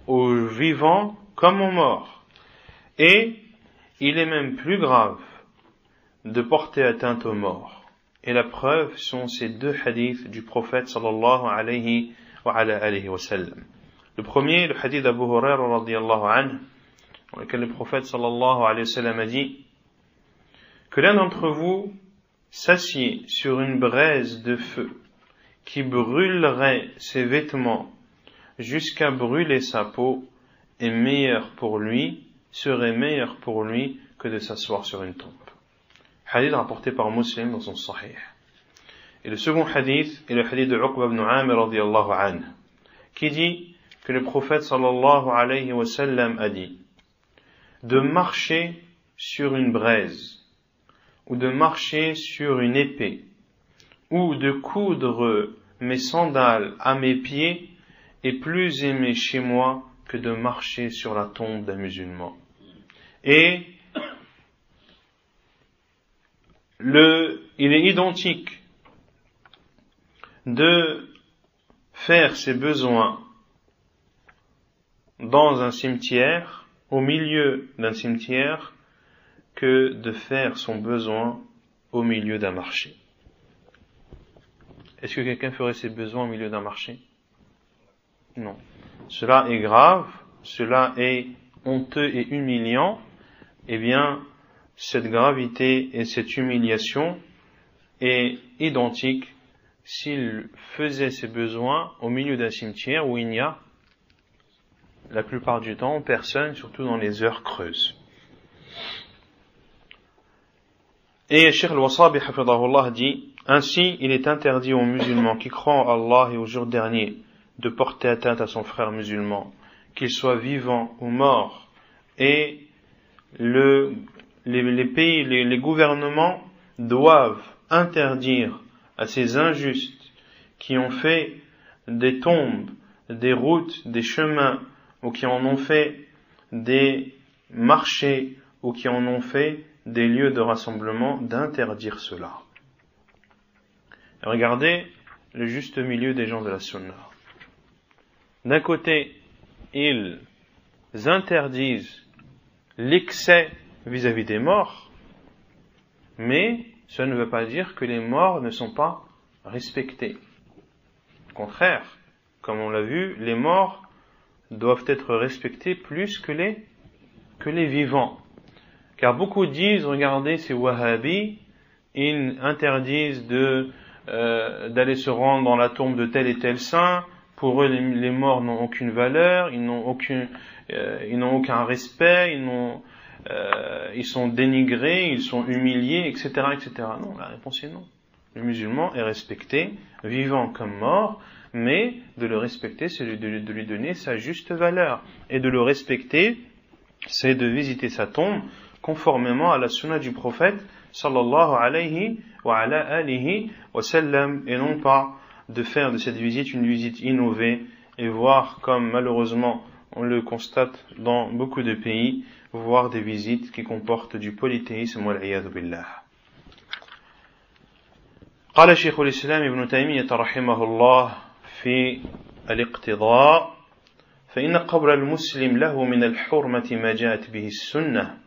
aux vivants comme aux morts. Et il est même plus grave de porter atteinte aux morts. Et la preuve sont ces deux hadiths du prophète sallallahu alayhi wa sallam. Le premier, le hadith d'Abu Hurairah radiyallahu anhu, dans lequel le prophète sallallahu alayhi wa sallam a dit que l'un d'entre vous s'assied sur une braise de feu qui brûlerait ses vêtements jusqu'à brûler sa peau serait meilleur pour lui que de s'asseoir sur une tombe. Hadith rapporté par Muslim dans son Sahih. Et le second hadith est le hadith de Uqba ibn Amir radiyallahu anhu, qui dit que le prophète sallallahu alayhi wa sallam a dit de marcher sur une braise ou de marcher sur une épée ou de coudre mes sandales à mes pieds est plus aimé chez moi que de marcher sur la tombe d'un musulman. Et il est identique de faire ses besoins dans un cimetière, au milieu d'un cimetière, que de faire son besoin au milieu d'un marché. Est-ce que quelqu'un ferait ses besoins au milieu d'un marché? Non. Cela est grave, cela est honteux et humiliant. Eh bien, cette gravité et cette humiliation est identique s'il faisait ses besoins au milieu d'un cimetière où il n'y a, la plupart du temps, personne, surtout dans les heures creuses. Et Cheikh Al-Wasabi hafidahullah dit, ainsi il est interdit aux musulmans qui croient en Allah et au jour dernier de porter atteinte à son frère musulman, qu'il soit vivant ou mort, et les pays, les gouvernements doivent interdire à ces injustes qui ont fait des tombes, des routes, des chemins, ou qui en ont fait des marchés, ou qui en ont fait des lieux de rassemblement, d'interdire cela. Regardez le juste milieu des gens de la Sunna. D'un côté, ils interdisent l'excès vis-à-vis des morts, mais cela ne veut pas dire que les morts ne sont pas respectés. Au contraire, comme on l'a vu, les morts doivent être respectés plus que les vivants. Car beaucoup disent, regardez, ces wahhabis, ils interdisent d'aller se rendre dans la tombe de tel et tel saint. Pour eux, les morts n'ont aucune valeur, ils n'ont aucun respect, ils sont dénigrés, ils sont humiliés, etc., etc. Non, la réponse est non. Le musulman est respecté, vivant comme mort, mais de le respecter, c'est de lui donner sa juste valeur. Et de le respecter, c'est de visiter sa tombe conformément à la sunna du prophète sallallahu alayhi wa ala alihi wa sallam, et non pas de faire de cette visite une visite innovée et voir, comme malheureusement on le constate dans beaucoup de pays, voir des visites qui comportent du polythéisme wal iyadhu billah. قال شيخ الإسلام ابن تيمية رحمه الله في الاقتضاء: فإن قبر المسلم له من الحرمة ما جاءت به السنة،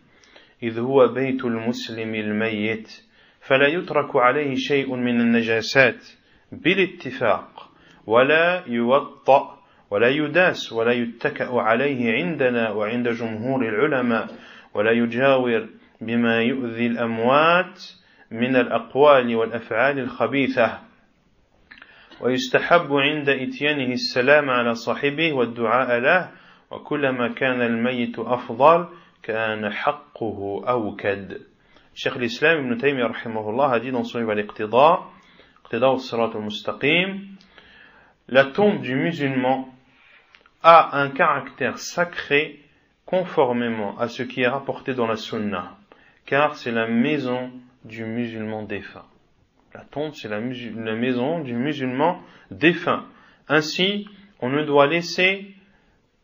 إذ هو بيت المسلم الميت، فلا يترك عليه شيء من النجاسات بالاتفاق، ولا يوطأ ولا يداس ولا يتكأ عليه عندنا وعند جمهور العلماء، ولا يجاور بما يؤذي الأموات من الأقوال والأفعال الخبيثة، ويستحب عند إتيانه السلام على صاحبه والدعاء له، وكلما كان الميت أفضل كان حقه أوكد. Cheikh l'Islam Ibn Taymiyyah rahimahullah a dit dans son livre Al-Iqtida, Iqtida al-Sirat al-Mustaqim, la tombe du musulman a un caractère sacré conformément à ce qui est rapporté dans la Sunna, car c'est la maison du musulman défunt. La tombe, c'est la maison du musulman défunt. Ainsi, on ne doit laisser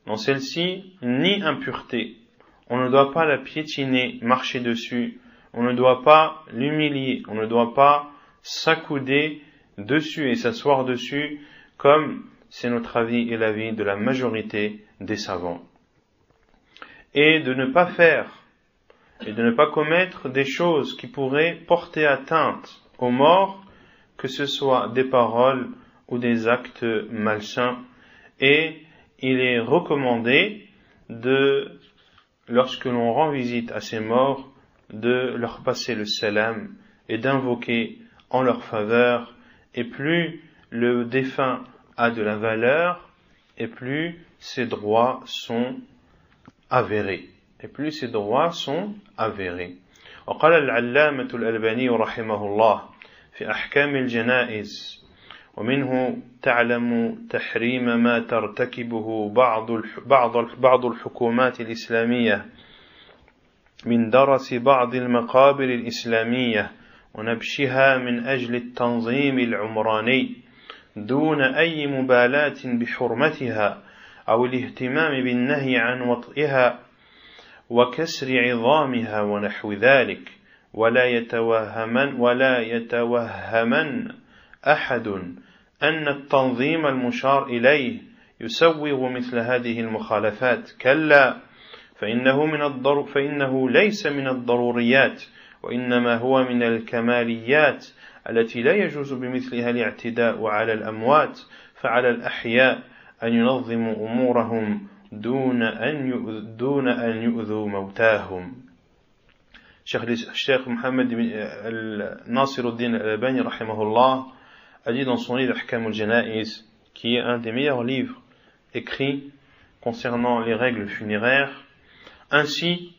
dans celle-ci ni impureté. On ne doit pas la piétiner, marcher dessus. On ne doit pas l'humilier. On ne doit pas s'accouder dessus et s'asseoir dessus, comme c'est notre avis et l'avis de la majorité des savants. Et de ne pas faire et de ne pas commettre des choses qui pourraient porter atteinte aux morts, que ce soit des paroles ou des actes malsains. Et il est recommandé lorsque l'on rend visite à ces morts, de leur passer le salam et d'invoquer en leur faveur. Et plus le défunt a de la valeur, et plus ses droits sont avérés. وقال العلامة الألباني رحمه الله في أحكام الجنائز: ومنه تعلم تحريم ما ترتكبه بعض الحكومات الإسلامية من درس بعض المقابر الإسلامية ونبشها من أجل التنظيم العمراني دون أي مبالاة بحرمتها أو الاهتمام بالنهي عن وطئها وكسر عظامها ونحو ذلك، ولا يتوهمن أحد أن التنظيم المشار إليه يسوغ مثل هذه المخالفات. كلا، فإنه ليس من الضروريات، وإنما هو من الكماليات التي لا يجوز بمثلها الاعتداء على الأموات، فعلى الأحياء أن ينظموا أمورهم دون أن يؤذوا موتاهم. Cheikh Mohammed Nasiruddin al-Albani rahimahullah a dit dans son livre Ahkam al-Janaiz, qui est un des meilleurs livres écrits concernant les règles funéraires: ainsi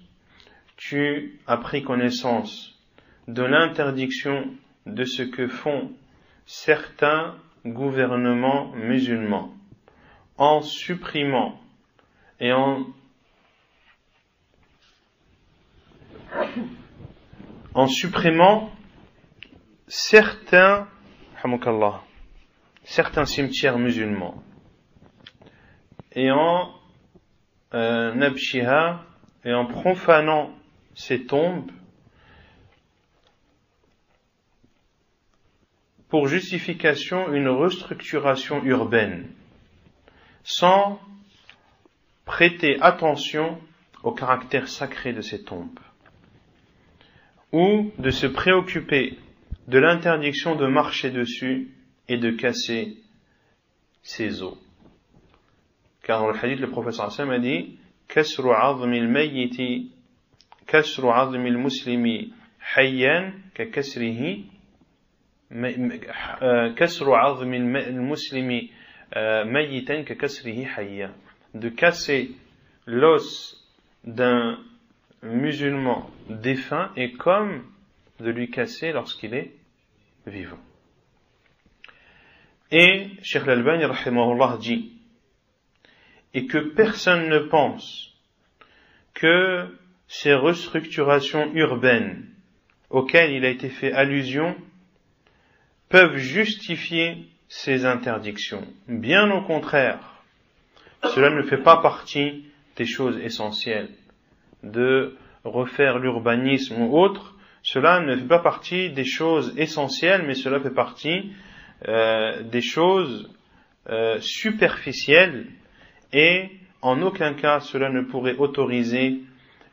tu as pris connaissance de l'interdiction de ce que font certains gouvernements musulmans en supprimant et en supprimant certains cimetières musulmans et en nabshiha, et en profanant ces tombes pour justification une restructuration urbaine, sans prêter attention au caractère sacré de ces tombes, ou de se préoccuper de l'interdiction de marcher dessus et de casser ses os. Car dans le hadith, le prophète sallallahu alayhi wa sallam a dit: كسر عظم الميت كسر عظم المسلم حيا ككسره كسر عظم المسلم ميتا ككسره حيا. De casser l'os d'un musulman défunt est comme de lui casser lorsqu'il est vivant. Et Cheikh Al-Albani rahimahullah dit, et que personne ne pense que ces restructurations urbaines auxquelles il a été fait allusion peuvent justifier ces interdictions. Bien au contraire, cela ne fait pas partie des choses essentielles. De refaire l'urbanisme ou autre, cela ne fait pas partie des choses essentielles, mais cela fait partie des choses superficielles, et en aucun cas cela ne pourrait autoriser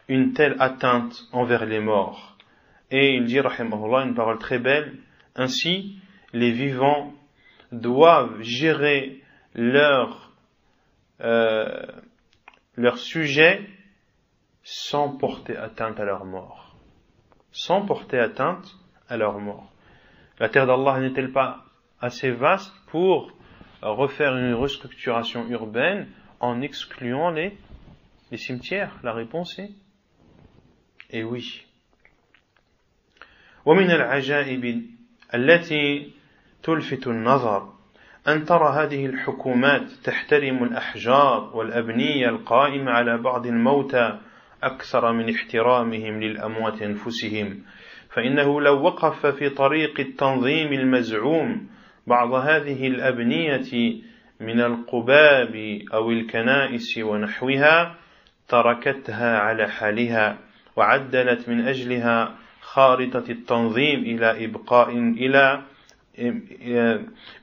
une telle atteinte envers les morts. Et il dit, rahimahullah, une parole très belle, ainsi les vivants doivent gérer leur sujet sans porter atteinte à leur mort. Sans porter atteinte à leur mort. La terre d'Allah n'est-elle pas assez vaste pour refaire une restructuration urbaine en excluant les cimetières? La réponse est oui. ومن العجائب التي تلفت النظر أن ترى هذه الحكومات تحترم الأحجار والأبنية القائمة على بعض الموتى أكثر من احترامهم للأموات أنفسهم، فإنه لو وقف في طريق التنظيم المزعوم بعض هذه الأبنية من القباب أو الكنائس ونحوها تركتها على حالها وعدلت من أجلها خارطة التنظيم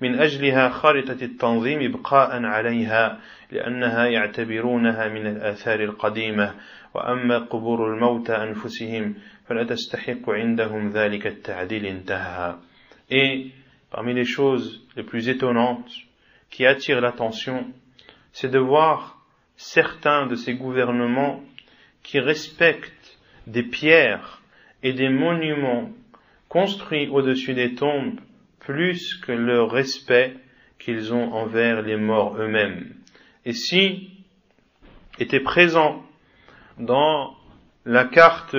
من أجلها خارطة التنظيم إبقاء عليها لأنها يعتبرونها من الآثار القديمة، وأما قبور الموتى أنفسهم فلا تستحق عندهم ذلك التعديل انتهى. Et parmi les choses les plus étonnantes qui attirent l'attention, c'est de voir certains de ces gouvernements qui respectent des pierres et des monuments construits au-dessus des tombes plus que le respect qu'ils ont envers les morts eux-mêmes. Et si était présent dans la carte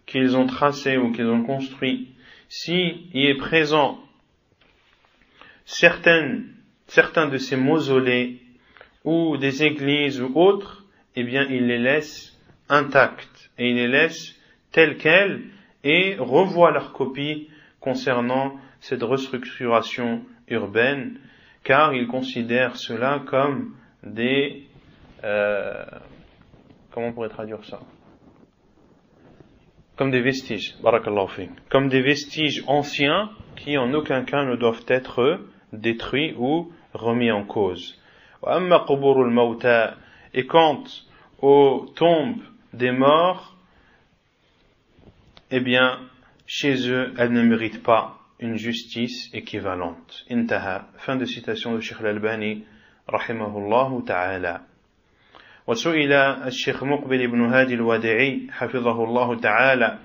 qu'ils ont tracée ou qu'ils ont construite, si y est présent certains de ces mausolées ou des églises ou autres, eh bien ils les laissent intactes et ils les laissent telles quelles et revoient leur copie concernant cette restructuration urbaine, car ils considèrent cela comme des comment on pourrait traduire ça? Comme des vestiges, barakallahu fik, comme des vestiges anciens qui en aucun cas ne doivent être détruits ou remis en cause. Et quant aux tombes des morts, eh bien, chez eux, elles ne méritent pas une justice équivalente. Intaha. Fin de citation de Cheikh Al-Albani, rahimahullah ta'ala. وسئل الشيخ مقبل بن هادي الوداعي حفظه الله تعالى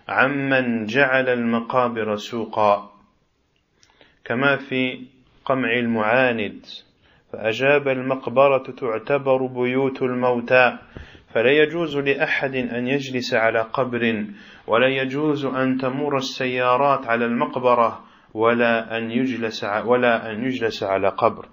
عمن جعل المقابر سوقا كما في قمع المعاند، فأجاب: المقبرة تعتبر بيوت الموتى، فلا يجوز لأحد أن يجلس على قبر، ولا يجوز أن تمر السيارات على المقبرة، ولا أن يجلس على قبر،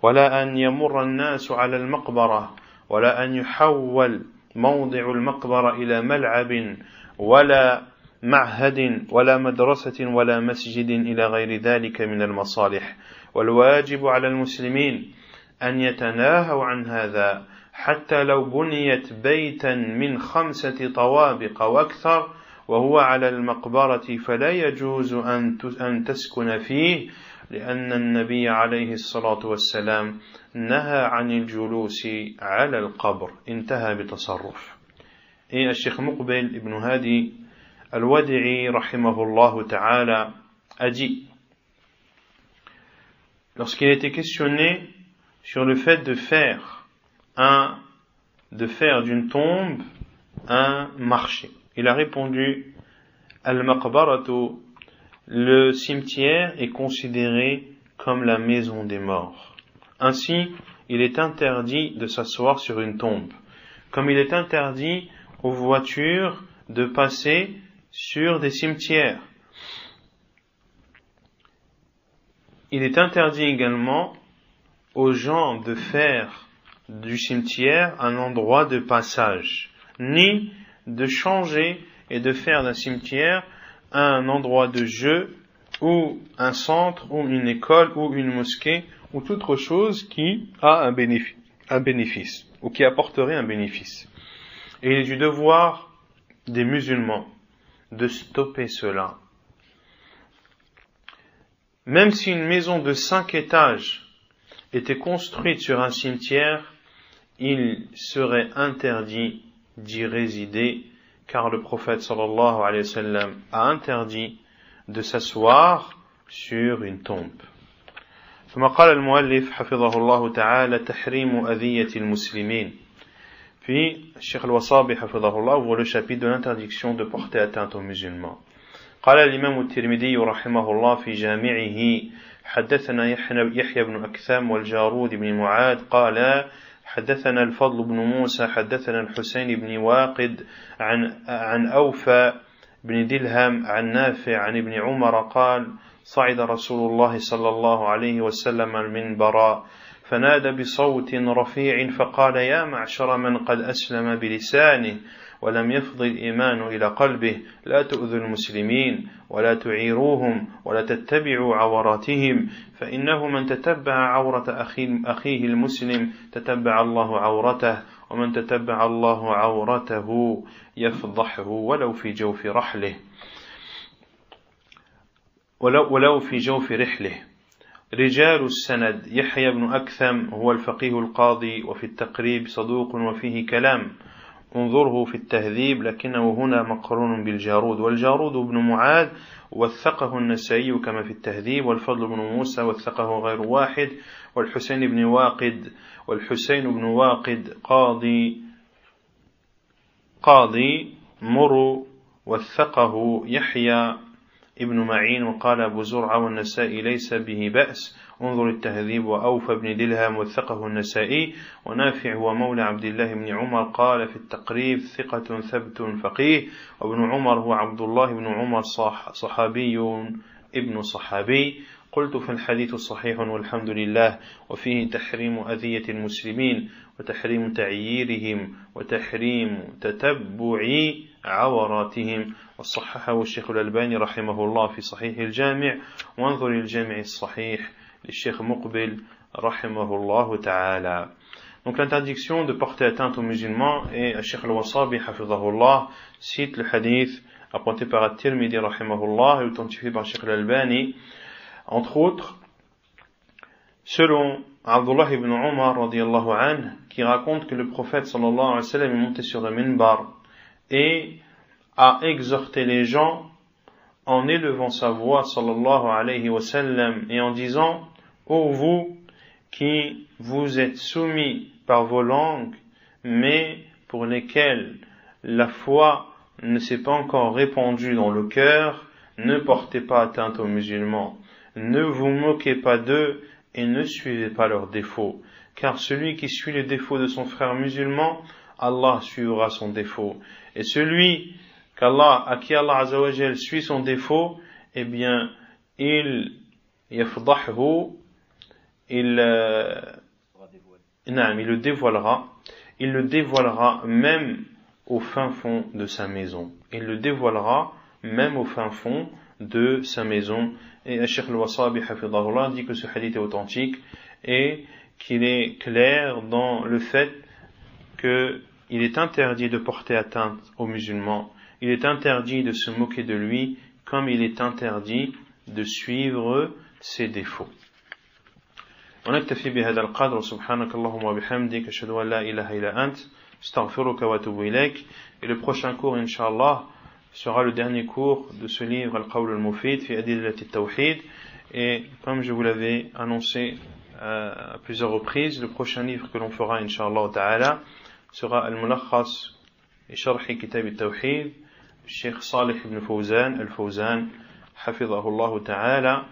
ولا أن يمر الناس على المقبرة، ولا أن يحول موضع المقبرة إلى ملعب ولا معهد ولا مدرسة ولا مسجد إلى غير ذلك من المصالح. والواجب على المسلمين أن يتناهوا عن هذا، حتى لو بنيت بيتا من 5 طوابق وأكثر وهو على المقبرة فلا يجوز أن تسكن فيه، لأن النبي عليه الصلاة والسلام نهى عن الجلوس على القبر. انتهى بتصرف. Et الشيخ مقبل ibn Hadi al-Wadi'i rahimahullah ta'ala a dit, lorsqu'il a été questionné sur le fait de faire d'une tombe un marché, il a répondu: al-maqbaratu, le cimetière est considéré comme la maison des morts. Ainsi, il est interdit de s'asseoir sur une tombe, comme il est interdit aux voitures de passer sur des cimetières. il est interdit également aux gens de faire du cimetière un endroit de passage, ni de changer et de faire d'un cimetière un endroit de jeu ou un centre ou une école ou une mosquée ou toute autre chose qui a un bénéfice ou qui apporterait un bénéfice. Et il est du devoir des musulmans de stopper cela. Même si une maison de 5 étages était construite sur un cimetière, il serait interdit d'y résider, car le prophète sallallahu alayhi wa sallam a interdit de s'asseoir sur une tombe. ثم قال المؤلف حفظه الله تعالى تحريم أذية المسلمين. Puis, Cheikh al-Wasabi حفظه الله ouvre le chapitre de l'interdiction de porter atteinte aux musulmans. قال الإمام الترمذي رحمه الله في جامعه حدثنا يحيى بن أكثم والجارود بن معاذ قال حدثنا الفضل بن موسى حدثنا الحسين بن واقد عن أوفى بن دلهم عن نافع عن ابن عمر قال صعد رسول الله صلى الله عليه وسلم المنبر فنادى بصوت رفيع فقال يا معشر من قد أسلم بلسانه ولم يفض الإيمان إلى قلبه لا تؤذوا المسلمين ولا تعيروهم ولا تتبعوا عوراتهم فإنه من تتبع عورة أخيه المسلم تتبع الله عورته ومن تتبع الله عورته يفضحه ولو في جوف رحله ولو في جوف رحله. رجال السند يحيى بن أكثم هو الفقيه القاضي وفي التقريب صدوق وفيه كلام انظره في التهذيب لكنه هنا مقرون بالجارود والجارود بن معاذ وثقه النسائي كما في التهذيب والفضل بن موسى وثقه غير واحد والحسين بن واقد قاضي مر وثقه يحيى ابن معين وقال أبو زرعة والنسائي ليس به بأس انظر التهذيب وأوفى بن دلهم وثقه النسائي ونافع هو مولى عبد الله بن عمر قال في التقريب ثقة ثبت فقيه وابن عمر هو عبد الله بن عمر صحابي ابن صحابي. قلت في الحديث صحيح والحمد لله وفيه تحريم أذية المسلمين وتحريم تعييرهم وتحريم تتبع عوراتهم وصححه الشيخ الألباني رحمه الله في صحيح الجامع وانظر الجامع الصحيح للشيخ مقبل رحمه الله تعالى. Donc l'interdiction de porter atteinte aux musulmans, et Cheikh al-Wasabi hafidhahullah cite le hadith apporté par At-Tirmidhi rahimahullah et authentifié par Cheikh al-Albani, entre autres, selon Abdullah ibn Umar radiyallahu anhu, qui raconte que le prophète sallallahu alayhi wa sallam est monté sur le minbar et a exhorté les gens en élevant sa voix sallallahu alayhi wa sallam et en disant: ô vous qui vous êtes soumis par vos langues mais pour lesquelles la foi ne s'est pas encore répandue dans le cœur, ne portez pas atteinte aux musulmans, ne vous moquez pas d'eux et ne suivez pas leurs défauts, car celui qui suit les défauts de son frère musulman, Allah suivra son défaut, et celui à qui Allah Azza wa Jal suit son défaut, eh bien il yafdahhu, il le dévoilera même au fin fond de sa maison. Il le dévoilera même au fin fond de sa maison. Et Cheikh al-Wasabi hafidhahullah dit que ce hadith est authentique et qu'il est clair dans le fait qu'il est interdit de porter atteinte aux musulmans, il est interdit de se moquer de lui, comme il est interdit de suivre ses défauts. ونكتفي بهذا القدر سبحانك اللهم وبحمدك أشهد أن لا إله إلا أنت أستغفرك وأتوب إليك. Et le prochain cours, Inch'Allah, sera le dernier cours de ce livre Al-Qawl al-Mufid fi Adillati at-Tawhid. Et comme je vous l'avais annoncé à plusieurs reprises, le prochain livre que l'on fera, Inch'Allah ta'ala, sera Al-Mulakhas et Sharh Kitab al-Tawhid, Cheikh Salih ibn Fawzan al-Fawzan, hafidhahullah ta'ala.